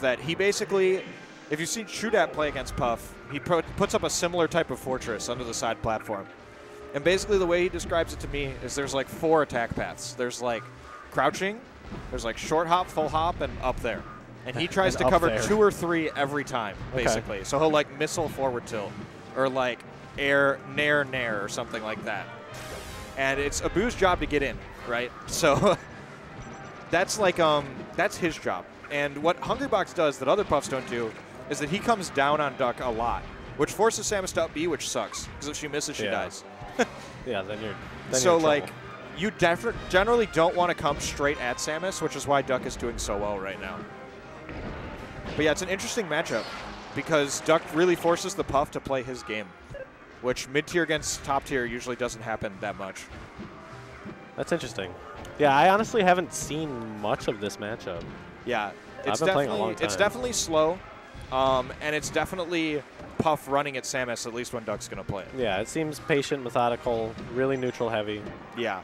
is that he basically, if you've seen Trudat play against Puff, he puts up a similar type of fortress under the side platform. And basically the way he describes it to me is there's like 4 attack paths. There's like crouching, there's like short hop, full hop, and up there. And he tries to cover 2 or 3 every time, basically. Okay. So he'll like missile forward tilt or like air nair or something like that. And it's Abu's job to get in, right? So that's like that's his job. And what Hungrybox does that other Puffs don't do is that he comes down on Duck a lot, which forces Samus to up B, which sucks because if she misses, she dies. Yeah, then you're. So like, you generally don't want to come straight at Samus, which is why Duck is doing so well right now. But yeah, it's an interesting matchup because Duck really forces the Puff to play his game, which mid-tier against top-tier usually doesn't happen that much. That's interesting. Yeah, I honestly haven't seen much of this matchup. Yeah, I've been playing a long time. It's definitely slow, and it's definitely Puff running at Samus, at least when Duck's going to play it. Yeah, it seems patient, methodical, really neutral-heavy. Yeah.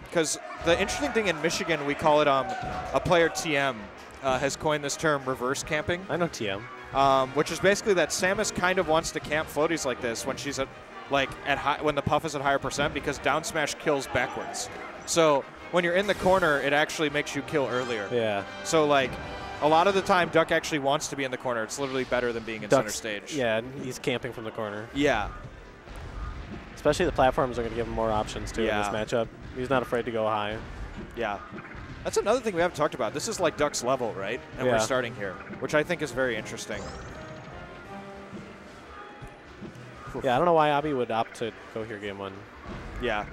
Because the interesting thing in Michigan, we call it a player TM has coined this term reverse camping. I know TM. Which is basically that Samus kind of wants to camp floaties like this when she's at when the Puff is at higher percent because down smash kills backwards. So when you're in the corner, it actually makes you kill earlier. Yeah. So like a lot of the time, Duck actually wants to be in the corner. It's literally better than being in center stage. Yeah, he's camping from the corner. Yeah. Especially the platforms are going to give him more options too in this matchup. He's not afraid to go high. Yeah. That's another thing we haven't talked about. This is like Duck's level, right? And we're starting here, which I think is very interesting. Yeah, I don't know why Abby would opt to go here game 1. Yeah.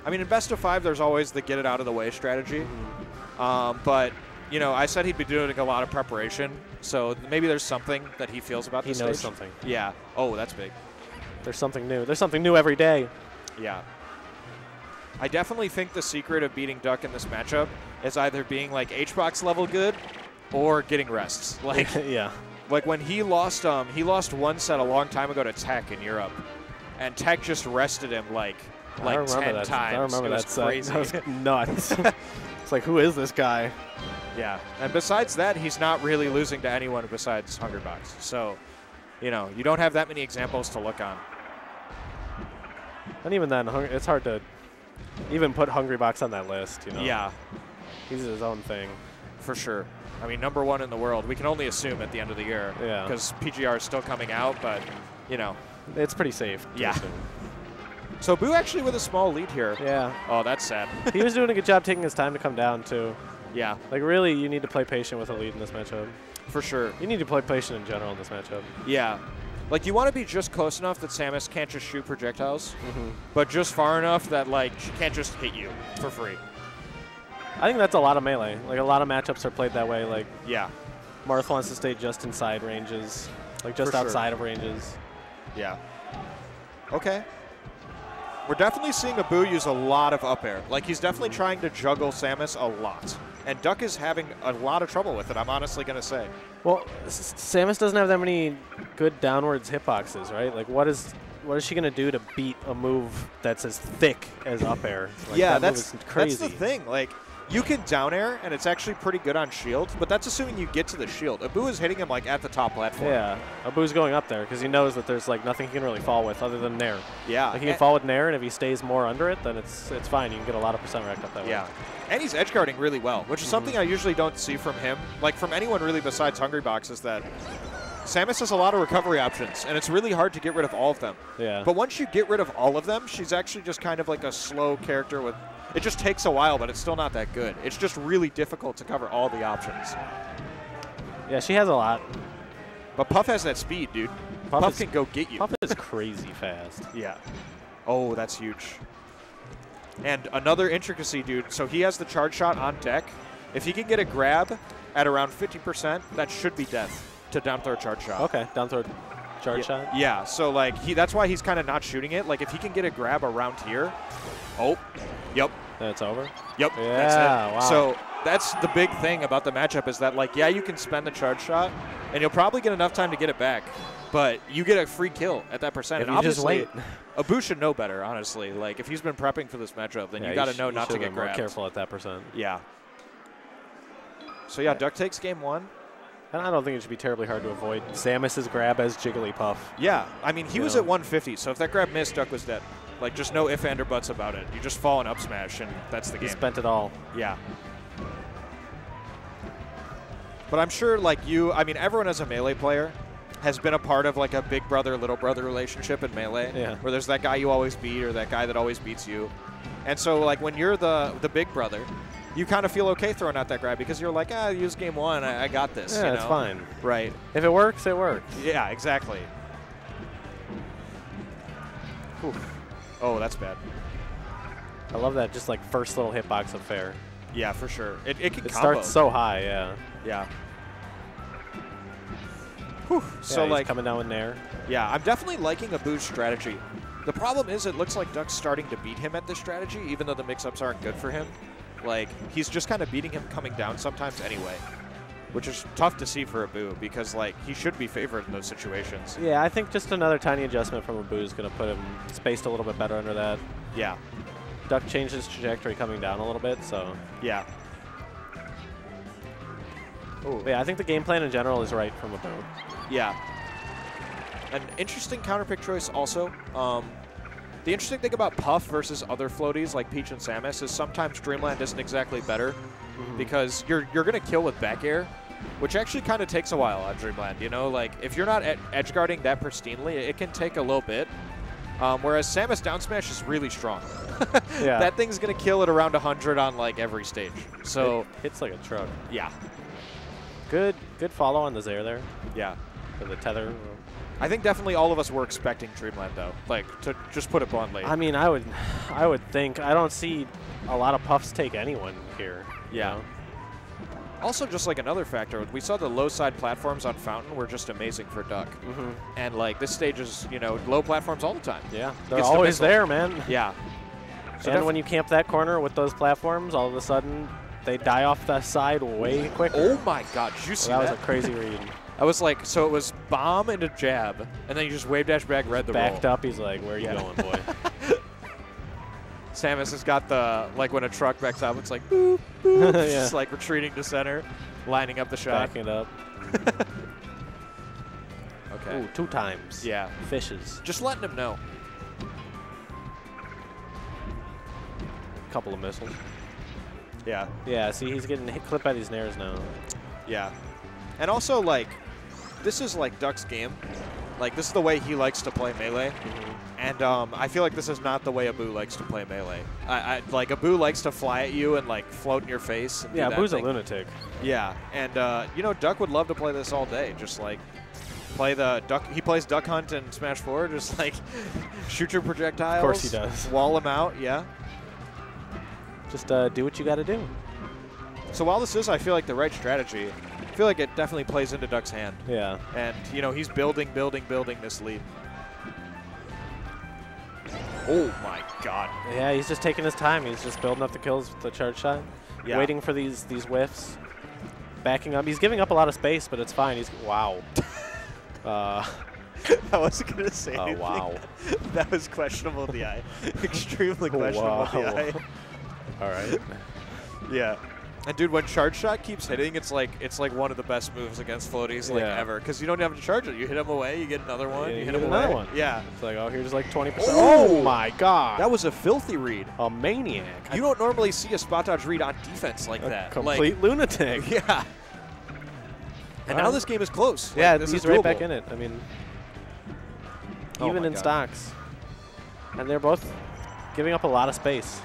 I mean, in best of 5, there's always the get it out of the way strategy. But, you know, I said he'd be doing a lot of preparation, so maybe there's something that he feels about this stage. He knows something. Yeah. Oh, that's big. There's something new. There's something new every day. Yeah. I definitely think the secret of beating Duck in this matchup is either being like H-Box level good or getting rests. Like, yeah. Like when he lost one set a long time ago to Tech in Europe, and Tech just rested him like 10 times. I remember that set. Crazy. That was nuts. It's like, who is this guy? Yeah. And besides that, he's not really losing to anyone besides Hungrybox. So, you know, you don't have that many examples to look on. And even then, it's hard to even put Hungrybox on that list, you know? Yeah. He's his own thing. For sure. I mean, #1 in the world. We can only assume at the end of the year. Yeah. Because PGR is still coming out, but, you know. It's pretty safe. Yeah. So Boo actually with a small lead here. Yeah. Oh, that's sad. He was doing a good job taking his time to come down, too. Yeah. Like, really, you need to play patient with a lead in this matchup. For sure. You need to play patient in general in this matchup. Yeah. Like, you want to be just close enough that Samus can't just shoot projectiles, but just far enough that, like, she can't just hit you for free. I think that's a lot of Melee. Like, a lot of matchups are played that way. Like, yeah. Marth wants to stay just inside ranges, like just outside of ranges. Yeah. Okay. We're definitely seeing Abu use a lot of up air. Like, he's definitely trying to juggle Samus a lot. And Duck is having a lot of trouble with it, I'm honestly going to say. Well, Samus doesn't have that many good downwards hitboxes, right? Like, what is she going to do to beat a move that's as thick as up air? Like, yeah, that's crazy. That's the thing. Like, you can down air, and it's actually pretty good on shield, but that's assuming you get to the shield. Abu is hitting him, like, at the top platform. Yeah, Abu's going up there because he knows that there's, like, nothing he can really fall with other than Nair. Yeah. Like, he can fall with Nair, and if he stays more under it, then it's fine. You can get a lot of percent racked up that way. Yeah. And he's edge guarding really well, which is something I usually don't see from him. Like, from anyone really besides Hungrybox, is that Samus has a lot of recovery options, and it's really hard to get rid of all of them. Yeah. But once you get rid of all of them, she's actually just kind of like a slow character with... It just takes a while, but it's still not that good. It's just really difficult to cover all the options. Yeah, she has a lot. But Puff has that speed, dude. Puff can go get you. Puff is crazy fast. Yeah. Oh, that's huge. And another intricacy, dude. So he has the charge shot on deck. If he can get a grab at around 50%, that should be death to down throw charge shot. Okay, down throw charge shot. Yeah, so like that's why he's kind of not shooting it. Like if he can get a grab around here. Oh, yep. That's over? Yep, yeah, that's it. Wow. So that's the big thing about the matchup is that, like, yeah, you can spend the charge shot, and you'll probably get enough time to get it back, but you get a free kill at that percent. If and you obviously, just wait. Abu should know better, honestly. Like, if he's been prepping for this matchup, then you got to know not to get grabbed. More careful at that percent. Yeah. So, yeah, Duck takes game 1. And I don't think it should be terribly hard to avoid Samus's grab as Jigglypuff. Yeah, I mean, he was at 150, so if that grab missed, Duck was dead. Like, just no ifs, ands, or buts about it. You just fall and up smash, and that's the game. He spent it all. Yeah. But I'm sure, like I mean, everyone as a Melee player has been a part of, like, a big brother, little brother relationship in Melee. Yeah. Where there's that guy you always beat or that guy that always beats you. And so, like, when you're the big brother, you kind of feel okay throwing out that grab because you're like, use game one, I got this. Yeah, you know? it's fine. Right. If it works, it works. Yeah, exactly. Oof. Oh, that's bad. I love that just like first little hitbox of fair. Yeah, for sure. It can combo. It starts so high, yeah. Yeah. Whew. So he's like coming down with Nair. Yeah, I'm definitely liking Abu's strategy. The problem is it looks like Duck's starting to beat him at this strategy, even though the mix-ups aren't good for him. Like, he's just kind of beating him coming down sometimes anyway, which is tough to see for Abu because, like, he should be favored in those situations. Yeah, I think just another tiny adjustment from Abu is going to put him spaced a little bit better under that. Yeah. Duck changed his trajectory coming down a little bit, so. Yeah. Ooh. Yeah, I think the game plan in general is right from Abu. Yeah. An interesting counterpick choice also. The interesting thing about Puff versus other floaties like Peach and Samus is sometimes Dreamland isn't exactly better because you're going to kill with back air, which actually kind of takes a while on Dreamland. You know, like if you're not edge guarding that pristinely, it can take a little bit. Whereas Samus down smash is really strong. Yeah. That thing's going to kill at around 100 on like every stage. So it hits like a truck. Yeah. Good follow on the Zair there. Yeah. For the tether. I think definitely all of us were expecting Dreamland, though. Like, to just put it bluntly. I mean, I would think. I don't see a lot of Puffs take anyone here. Yeah. You know? Also, just like another factor, we saw the low side platforms on Fountain were just amazing for Duck. And like this stage is, you know, low platforms all the time. Yeah, they're always there, man. Yeah. So and when you camp that corner with those platforms, all of a sudden they die off the side way quicker. Oh my God, did you see that? That was a crazy read. I was like, so it was bomb and a jab, and then you just wave dash back, read the roll. Backed up, he's like, where are you going, boy? Samus has got the, like when a truck backs up, it's like, boop, boop. Yeah. Just like retreating to center, lining up the shot. Backing it up. Okay. Ooh, 2 times. Yeah. Fishes. Just letting him know. Couple of missiles. Yeah. Yeah, see, he's getting clipped by these nairs now. Yeah. And also, like, this is like Duck's game. Like, this is the way he likes to play Melee. And I feel like this is not the way Abu likes to play Melee. Like, Abu likes to fly at you and, like, float in your face. And yeah, do that Abu's thing. a lunatic. Yeah. And, you know, Duck would love to play this all day. Just, like, play the Duck. He plays Duck Hunt and Smash 4. Just, like, shoot your projectiles. Of course he does. Wall him out. Yeah. Just do what you got to do. So while this is, I feel like, the right strategy, I feel like it definitely plays into Duck's hand. Yeah. And, you know, he's building this lead. Oh, my God. Yeah, he's just taking his time. He's just building up the kills with the charge shot. Yeah. Waiting for these whiffs. Backing up. He's giving up a lot of space, but it's fine. He's wow. I wasn't going to say anything. Wow. That was questionable in the eye. Extremely questionable in the eye. All right. Yeah. And dude, when charge shot keeps hitting, it's like one of the best moves against floaties like ever, because you don't have to charge it. You hit him away, you get another one. Yeah, you hit him another away. one. Yeah. It's like, oh, here's like 20%. Oh! Oh my God. That was a filthy read. A maniac. You don't normally see a spot dodge read on defense like that. Complete lunatic. Yeah. And now this game is close. Yeah, like, this he's is right doable. back in it. I mean, Oh even my in God. stocks. And they're both giving up a lot of space.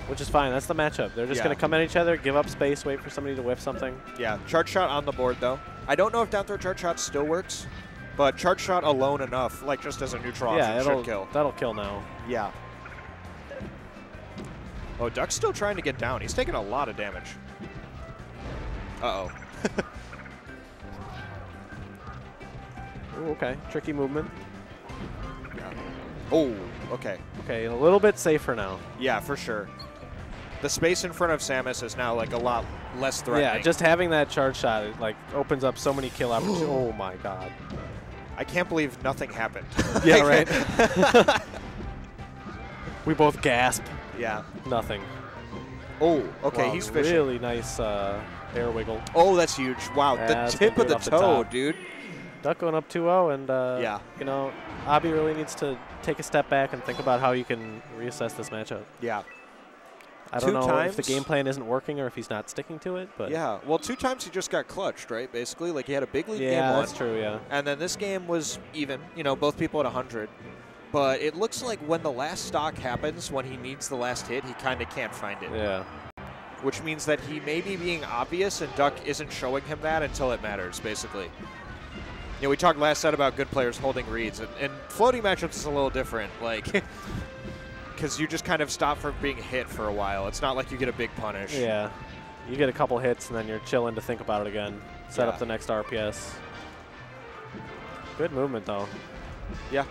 Which is fine. That's the matchup. They're just going to come at each other, give up space, wait for somebody to whiff something. Yeah, charge shot on the board, though. I don't know if down throw charge shot still works, but charge shot alone enough, like just as a neutral option, should kill. That'll kill now. Yeah. Oh, Duck's still trying to get down. He's taking a lot of damage. Uh-oh. Ooh, okay. Tricky movement. Yeah. Oh, okay. Okay, a little bit safer now. Yeah, for sure. The space in front of Samus is now like a lot less threatening. Yeah, just having that charge shot, it like opens up so many kill opportunities. Oh my God. I can't believe nothing happened. Yeah, right. We both gasp. Yeah. Nothing. Oh, okay, Wow, he's fishing. Really nice air wiggle. Oh, that's huge. Wow, Yeah, the tip of the toe, dude. Duck going up 2-0, and yeah, you know, Abi really needs to take a step back and think about how you can reassess this matchup. Yeah. I don't know if the game plan isn't working or if he's not sticking to it, but yeah. Well, 2 times he just got clutched, right? Basically, like he had a big lead game 1. Yeah, that's true. Yeah. And then this game was even. You know, both people at 100. But it looks like when the last stock happens, when he needs the last hit, he kind of can't find it. Yeah. Which means that he may be being obvious, and Duck isn't showing him that until it matters, basically. You know, we talked last set about good players holding reads, and floating matchups is a little different, like, because you just kind of stop from being hit for a while. It's not like you get a big punish. Yeah. You get a couple hits, and then you're chilling to think about it again. Set up the next RPS. Good movement, though. Yeah.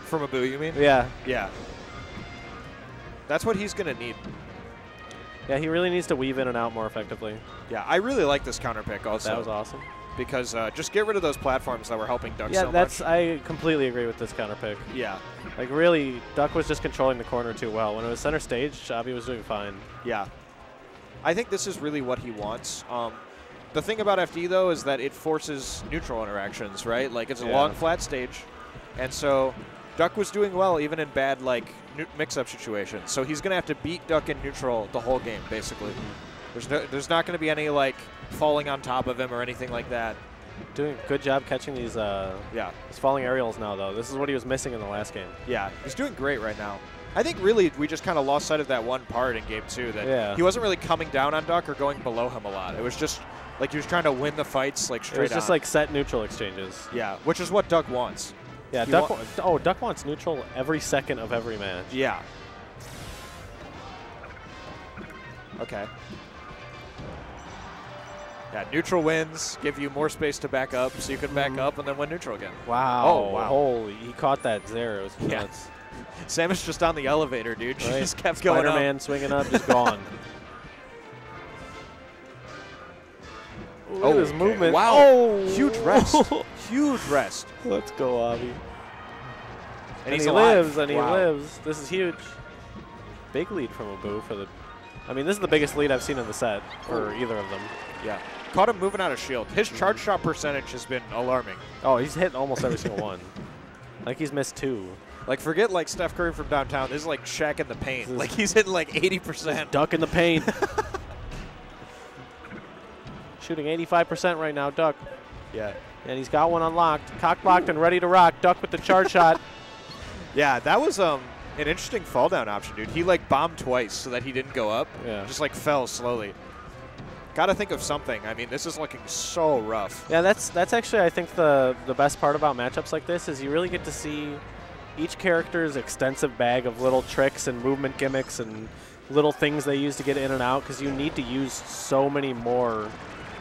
From Abu, you mean? Yeah. Yeah. That's what he's going to need. Yeah, he really needs to weave in and out more effectively. Yeah, I really like this counter pick also. That was awesome. Because just get rid of those platforms that were helping Duck yeah, so much. I completely agree with this counter pick. Yeah. Like, really, Duck was just controlling the corner too well. When it was center stage, Abi was doing fine. Yeah. I think this is really what he wants. The thing about FD, though, is that it forces neutral interactions, right? Like, it's a long, flat stage. And so Duck was doing well even in bad, like, mix-up situations. So he's going to have to beat Duck in neutral the whole game, basically. There's not going to be any, like, falling on top of him or anything like that. Doing a good job catching these these falling aerials now, though. This is what he was missing in the last game. Yeah, he's doing great right now. I think really we just kind of lost sight of that one part in game 2 that he wasn't really coming down on Duck or going below him a lot. It was just like he was trying to win the fights like straight on. It was just like set neutral exchanges. Yeah, which is what Duck wants. Yeah, Duck wants neutral every second of every match. Yeah. Okay. Yeah, neutral wins, give you more space to back up, so you can back up and then win neutral again. Wow. Oh, wow. Holy, he caught that there. It was nuts. Samus just on the elevator, dude. Right. She just kept going up. Spider-Man swinging up, just gone. Look at his movement. Wow. Oh. Huge rest. Huge rest. Let's go, Abi. And he lives, and he lives. This is huge. Big lead from Abu for the... I mean, this is the biggest lead I've seen in the set for either of them. Yeah. Caught him moving out of shield. His charge shot percentage has been alarming. Oh, he's hit almost every single one. Like, he's missed 2. Like, forget, like, Steph Curry from downtown. This is like Shaq in the paint. Like, he's hitting, like, 80%. Duck in the paint. Shooting 85% right now, Duck. Yeah. And he's got one unlocked. Cock-blocked and ready to rock. Duck with the charge shot. Yeah, that was an interesting fall down option, dude. He, like, bombed twice so that he didn't go up. Yeah. Just, like, fell slowly. Got to think of something. I mean, this is looking so rough. Yeah, that's actually, I think, the best part about matchups like this is you really get to see each character's extensive bag of little tricks and movement gimmicks and little things they use to get in and out, because you need to use so many more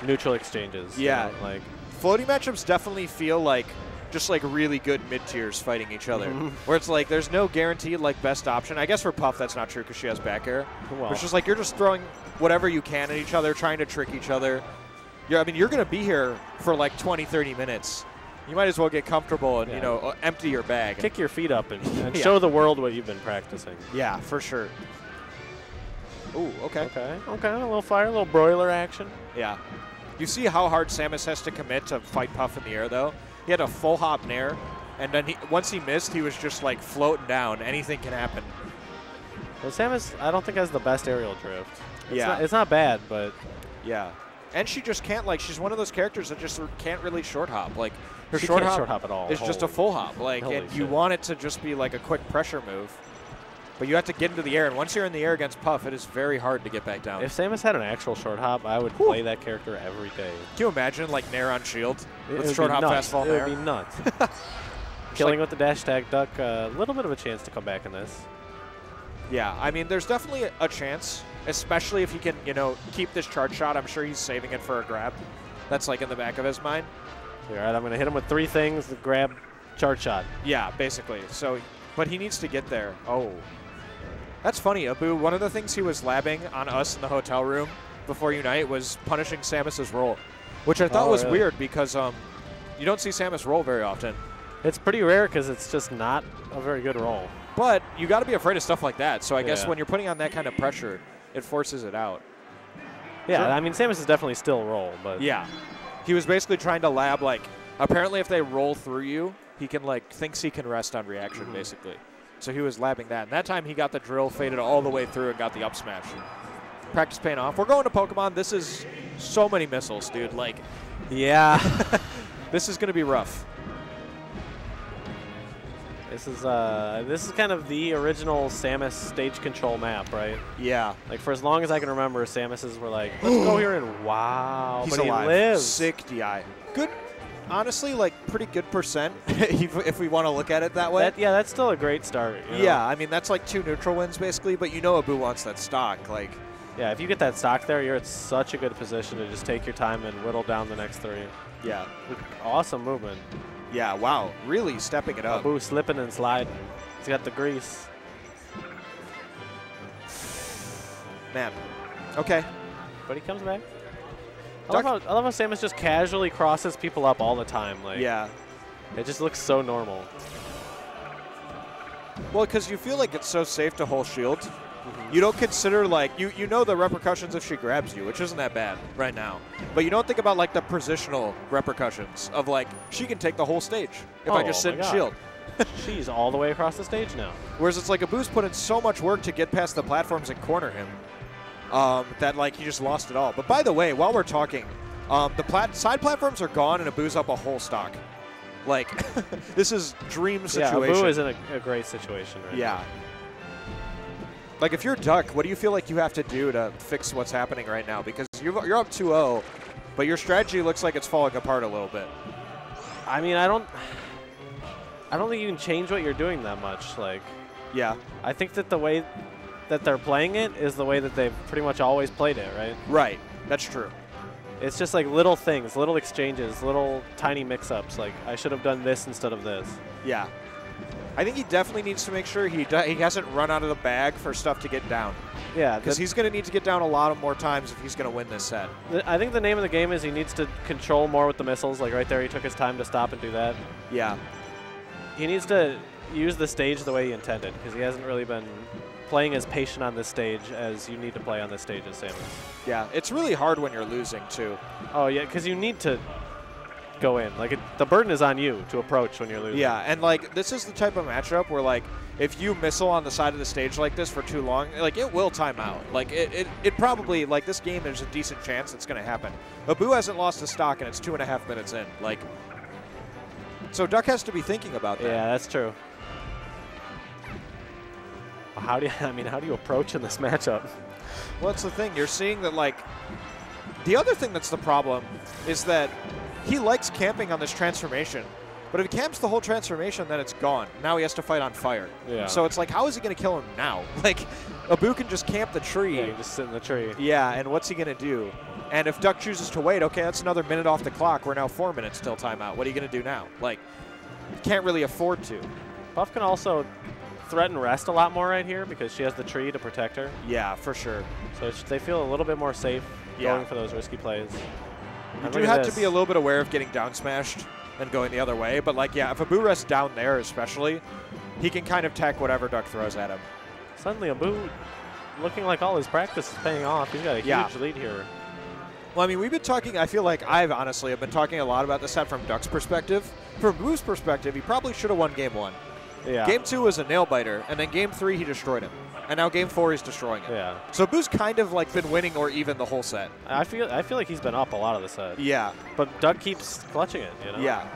neutral exchanges. Yeah. You know, like, floating matchups definitely feel like just like really good mid-tiers fighting each other, where it's like there's no guaranteed like best option. I guess for Puff that's not true because she has back air. Well. It's just like you're just throwing whatever you can at each other, trying to trick each other. I mean, you're going to be here for like 20, 30 minutes. You might as well get comfortable and, you know, empty your bag. Kick your feet up and show the world what you've been practicing. Yeah, for sure. Ooh, okay. Okay, a little fire, a little broiler action. Yeah. You see how hard Samus has to commit to fight Puff in the air, though? He had a full hop nair, and then once he missed, he was just, like, floating down. Anything can happen. Well, Samus, I don't think has the best aerial drift. It's not bad, but... Yeah. And she just can't, like, she's one of those characters that just can't really short hop. Like, her she short can't hop, short hop at all. is just a full hop. Like, and you want it to just be, like, a quick pressure move. But you have to get into the air, and once you're in the air against Puff, it is very hard to get back down. If Samus had an actual short hop, I would play that character every day. Can you imagine, like, nair on shield with It short hop, fast fall nair? It would be nuts. Killing with the dash tag, Duck, a little bit of a chance to come back in this. Yeah, I mean, there's definitely a chance, especially if he can, you know, keep this charge shot. I'm sure he's saving it for a grab. That's, like, in the back of his mind. All right, I'm going to hit him with 3 things, the grab, charge shot. Yeah, basically. So, but he needs to get there. Oh. That's funny, Abu. One of the things he was labbing on us in the hotel room before Unite was punishing Samus's roll, which I thought was weird because you don't see Samus roll very often. It's pretty rare because it's just not a very good roll. But you got to be afraid of stuff like that. So I guess when you're putting on that kind of pressure, it forces it out. Yeah, Sure. I mean, Samus is definitely still roll, but Yeah. He was basically trying to lab, like, apparently if they roll through you, he can, like, thinks he can rest on reaction, basically. So he was labbing that. And that time he got the drill, faded all the way through, and got the up smash. Practice paying off. We're going to Pokemon. This is so many missiles, dude. Like, yeah. this is going to be rough. This is kind of the original Samus stage control map, right? Yeah. Like, for as long as I can remember, Samus's were like, let's go here and wow. He's but alive. he lives. Sick DI. Good. Honestly, like, pretty good percent, if we want to look at it that way. Yeah, that's still a great start. You know? Yeah, I mean, that's like 2 neutral wins, basically, but you know Abu wants that stock. Like, Yeah, if you get that stock there, you're at such a good position to just take your time and whittle down the next 3. yeah. Awesome movement. Yeah, wow. Really stepping it up. Abu slipping and sliding. He's got the grease. Man. Okay. But he comes back. I love how Samus just casually crosses people up all the time. Like, Yeah. it just looks so normal. Well, because you feel like it's so safe to hold shield. You don't consider, like, you know the repercussions if she grabs you, which isn't that bad right now. But you don't think about, like, the positional repercussions of, like, she can take the whole stage if I just sit and shield. She's all the way across the stage now. Whereas it's like Abu's put in so much work to get past the platforms and corner him that, like, he just lost it all. But by the way, while we're talking, the side platforms are gone and Abu's up a whole stock. Like, this is dream situation. Yeah, Abu is in a great situation right now. Like, if you're Duck, what do you feel like you have to do to fix what's happening right now? Because you're up 2-0, but your strategy looks like it's falling apart a little bit. I mean, I don't think you can change what you're doing that much. Like, Yeah. I think that the way that they're playing it is the way that they've pretty much always played it, right? Right. That's true. It's just like little things, little exchanges, little tiny mix-ups. Like, I should have done this instead of this. Yeah. I think he definitely needs to make sure he hasn't run out of the bag for stuff to get down. Yeah. Because he's going to need to get down a lot more times if he's going to win this set. I think the name of the game is he needs to control more with the missiles. Like, right there, he took his time to stop and do that. Yeah. He needs to use the stage the way he intended, because he hasn't really been playing as patient on this stage as you need to play on this stage as Samus. Yeah. It's really hard when you're losing, too. Oh, yeah, because you need to go in. Like, the burden is on you to approach when you're losing. Yeah, and, like, this is the type of matchup where, like, if you missile on the side of the stage like this for too long, like, it will time out. Like, it probably, like, this game, there's a decent chance it's going to happen. Abu hasn't lost a stock, and it's 2.5 minutes in. Like, so Duck has to be thinking about that. Yeah, that's true. How do you approach in this matchup? Well, that's the thing. You're seeing that, like, the other thing that's the problem is that he likes camping on this transformation. But if he camps the whole transformation, then it's gone. Now he has to fight on fire. Yeah. So it's like, how is he going to kill him now? Like, Abu can just camp the tree. Yeah, you just sit in the tree. Yeah, and what's he going to do? And if Duck chooses to wait, okay, that's another minute off the clock. We're now 4 minutes till timeout. What are you going to do now? Like, you can't really afford to. Puff can also threaten rest a lot more right here because she has the tree to protect her. Yeah, for sure. So they feel a little bit more safe going for those risky plays. You do have to be a little bit aware of getting down smashed and going the other way. But, like, yeah, if Abu rests down there especially, he can kind of tech whatever Duck throws at him. Suddenly Abu looking like all his practice is paying off. He's got a huge lead here. Well, I mean, we've been talking, I feel like I've been talking a lot about this set from Duck's perspective. From Abu's perspective, he probably should have won Game 1. Yeah. Game 2 was a nail-biter, and then Game 3 he destroyed him. And now Game 4 he's destroying it. Yeah. So Abu's kind of, like, been winning or even the whole set. I feel like he's been up a lot of the set. Yeah. But Doug keeps clutching it, you know? Yeah.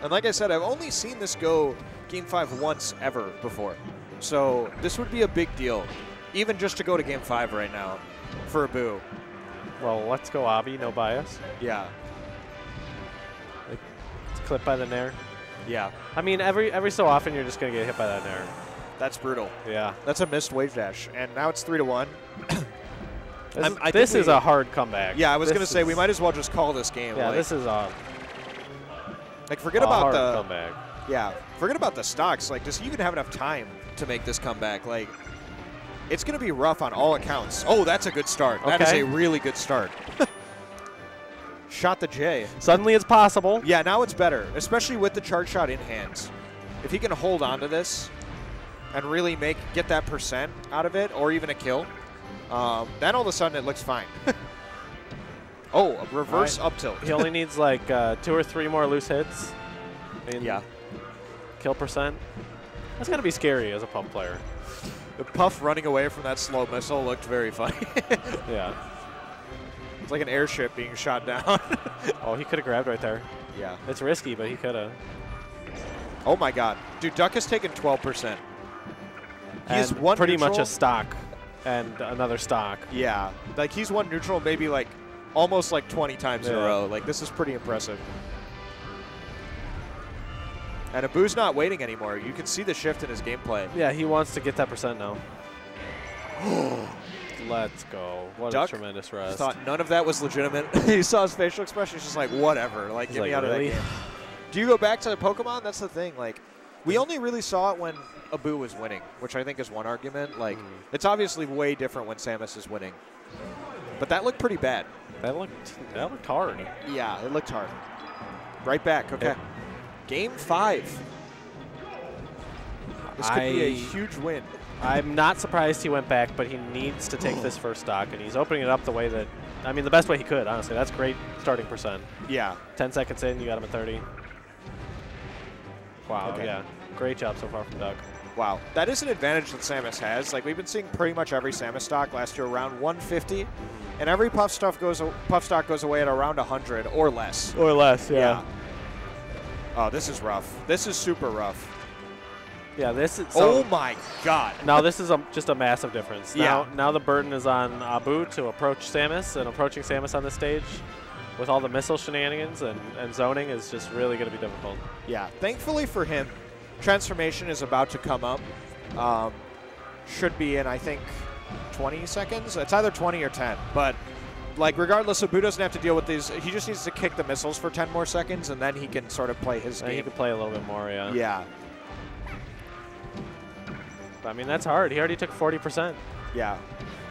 And like I said, I've only seen this go Game 5 once ever before. So this would be a big deal, even just to go to Game 5 right now for Abu. Well, let's go, Abby. No bias. Yeah. It's clipped by the Nair. Yeah. I mean, every so often you're just going to get hit by that Nair. That's brutal. Yeah. That's a missed wave dash. And now it's 3-1. This is a hard comeback. Yeah, I was going to say, we might as well just call this game. Yeah, like, this is a forget about hard the comeback. Yeah, forget about the stocks. Like, does he even have enough time to make this comeback? Like, it's going to be rough on all accounts. Oh, that's a good start. Okay. That is a really good start. Shot the J. Suddenly it's possible. Yeah, now it's better, especially with the charge shot in hands. If he can hold on to this, and really get that percent out of it, or even a kill, then all of a sudden it looks fine. Oh, a reverse up tilt. He only needs like 2 or 3 more loose hits. Yeah. Kill percent. That's going to be scary as a Puff player. The Puff running away from that slow missile looked very funny. Yeah. It's like an airship being shot down. Oh, he could have grabbed right there. Yeah. It's risky, but he could have. Oh my God. Dude, Duck has taken 12%. He's And one pretty neutral. much a stock and another stock. Yeah. Like he's won neutral maybe like almost like 20 times in a row. Like this is pretty impressive. And Abu's not waiting anymore. You can see the shift in his gameplay. Yeah, he wants to get that percent now. Let's go. What Duck a tremendous rest. Thought none of that was legitimate. He saw his facial expression. He's just like, whatever. Like, get me out really? of that game. Do you go back to Pokemon? That's the thing. Like, we only really saw it when Abu was winning, which I think is one argument. Like, it's obviously way different when Samus is winning. But that looked pretty bad. That looked hard. Yeah, it looked hard. Right back. Okay. Game 5. This could be a huge win. I'm not surprised he went back, but he needs to take this first stock, and he's opening it up the way that, I mean, the best way he could, honestly. That's great starting percent. Yeah. 10 seconds in, you got him at 30. Wow, Okay. yeah. Great job so far from Duck. Wow. That is an advantage that Samus has. Like, we've been seeing pretty much every Samus stock last year around 150, and every Puff stock goes away at around 100 or less. Or less, yeah. Oh, this is rough. This is super rough. Yeah, this is. Oh my God. Now this is just a massive difference. Yeah. Now the burden is on Abu to approach Samus, and approaching Samus on this stage with all the missile shenanigans and zoning is just really going to be difficult. Yeah. Thankfully for him, transformation is about to come up. Should be in, I think, 20 seconds. It's either 20 or 10. But, like, regardless, Abu doesn't have to deal with these. He just needs to kick the missiles for 10 more seconds, and then he can sort of play his And he game. can play a little bit more, yeah. Yeah. I mean, that's hard. He already took 40%. Yeah.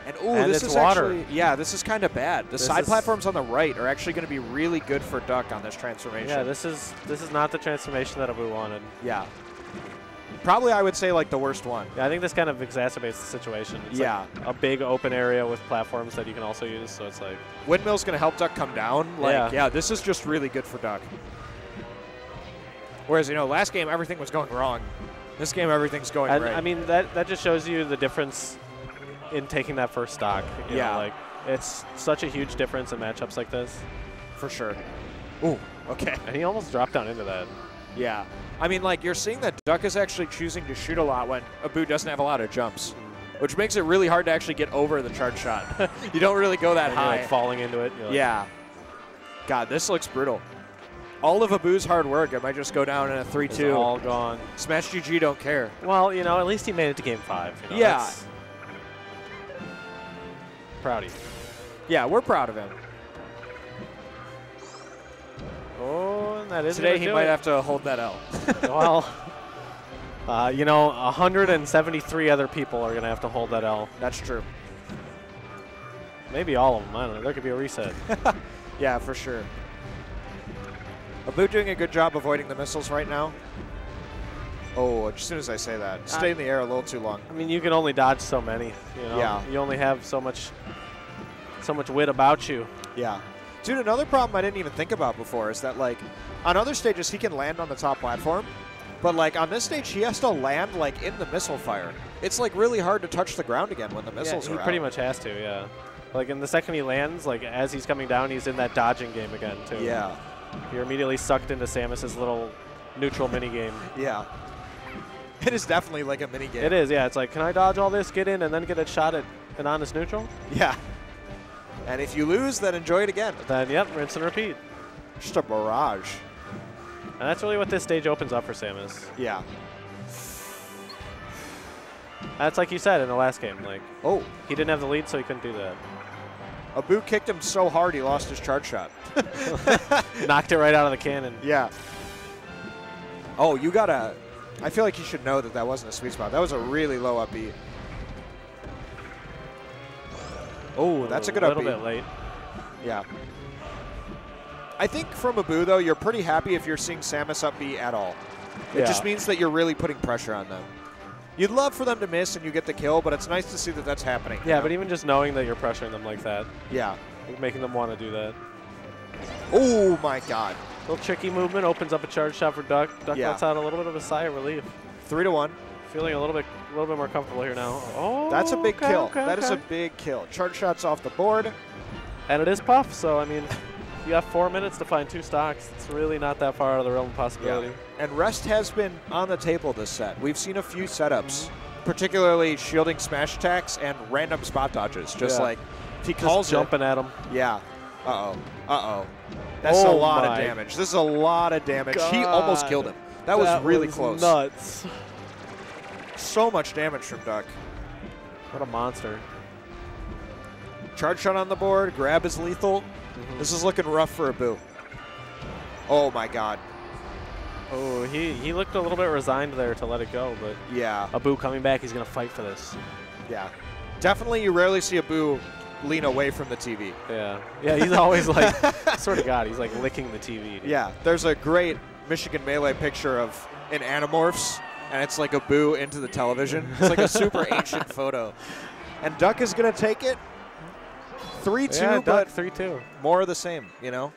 And, ooh, And this it's is water. actually, yeah, this is kind of bad. The side is- platforms on the right are actually going to be really good for Duck on this transformation. Yeah, this is not the transformation that Abu wanted. Yeah. Probably, I would say, like, the worst one. Yeah, I think this kind of exacerbates the situation. It's Yeah. like a big open area with platforms that you can also use, so it's like. Windmill's going to help Duck come down. Like, Yeah. yeah, this is just really good for Duck. Whereas, you know, last game, everything was going wrong. This game, everything's going And, right. I mean, that just shows you the difference in taking that first stock. You Yeah. know, like, it's such a huge difference in matchups like this. For sure. Ooh, okay. And he almost dropped down into that. Yeah. I mean, like, you're seeing that Duck is actually choosing to shoot a lot when Abu doesn't have a lot of jumps, which makes it really hard to actually get over the charge shot. You don't really go that And you're, high. like, falling into it. You're like, Yeah. God, this looks brutal. All of Abu's hard work, it might just go down in a It's 3-2. all gone. Smash GG don't care. Well, you know, at least he made it to Game 5. You know, Yeah. that's- Proud of you. Yeah, we're proud of him. Oh, and that is Today he might have to hold that L. Well, you know, 173 other people are going to have to hold that L. That's true. Maybe all of them. I don't know. There could be a reset. Yeah, for sure. Abu doing a good job avoiding the missiles right now. Oh, as soon as I say that. Stay in the air a little too long. I mean, you can only dodge so many. You know? Yeah. You only have so much wit about you. Yeah. Dude, another problem I didn't even think about before is that, like, on other stages he can land on the top platform, but, like, on this stage he has to land, like, in the missile fire. It's, like, really hard to touch the ground again when the missiles He are pretty out. much has to, yeah. Like, in the second he lands, like, as he's coming down, he's in that dodging game again, too. Yeah. You're immediately sucked into Samus's little neutral mini game. Yeah. It is definitely like a mini game. It is, yeah. It's like, can I dodge all this, get in, and then get a shot at an honest neutral? Yeah. And if you lose, then enjoy it again. Then, yep, rinse and repeat. Just a barrage. And that's really what this stage opens up for Samus. Yeah. That's like you said in the last game. Like, Oh. he didn't have the lead, so he couldn't do that. Abu kicked him so hard he lost his charge shot. Knocked it right out of the cannon. Yeah. Oh, you gotta... I feel like you should know that that wasn't a sweet spot. That was a really low up B. Oh, that's a good up B. A little bit late. Yeah. I think from Abu, though, you're pretty happy if you're seeing Samus up B at all. It Yeah. just means that you're really putting pressure on them. You'd love for them to miss and you get the kill, but it's nice to see that that's happening. Yeah, but even just knowing that you're pressuring them like that, yeah, making them want to do that. Oh my God! Little tricky movement opens up a charge shot for Duck. Duck Yeah. lets out a little bit of a sigh of relief. 3-1. Feeling a little bit more comfortable here now. Oh, That's a big kill. Okay, That is a okay. big kill. Charge shots off the board. And it is Puff, so I mean, you got 4 minutes to find 2 stocks. It's really not that far out of the realm of possibility. And rest has been on the table this set. We've seen a few setups, particularly shielding smash attacks and random spot dodges. Just like if he calls Just jumping at him. Yeah. Uh-oh. Uh-oh. That's a lot of damage. This is a lot of damage. He almost killed him. That was really close. Nuts. So much damage from Duck. What a monster. Charge shot on the board. Grab is lethal. This is looking rough for a Boo. Oh, my God. Oh, he looked a little bit resigned there to let it go, but Yeah. a Boo coming back, he's going to fight for this. Yeah. Definitely you rarely see a Boo lean away from the TV. Yeah. Yeah, he's always like, swear to God, he's like licking the TV. Dude. Yeah. There's a great Michigan Melee picture of an Animorphs, and it's like a Boo into the television. It's like a super ancient photo. And Duck is going to take it. 3-2, Yeah, but 3-2. more of the same, you know?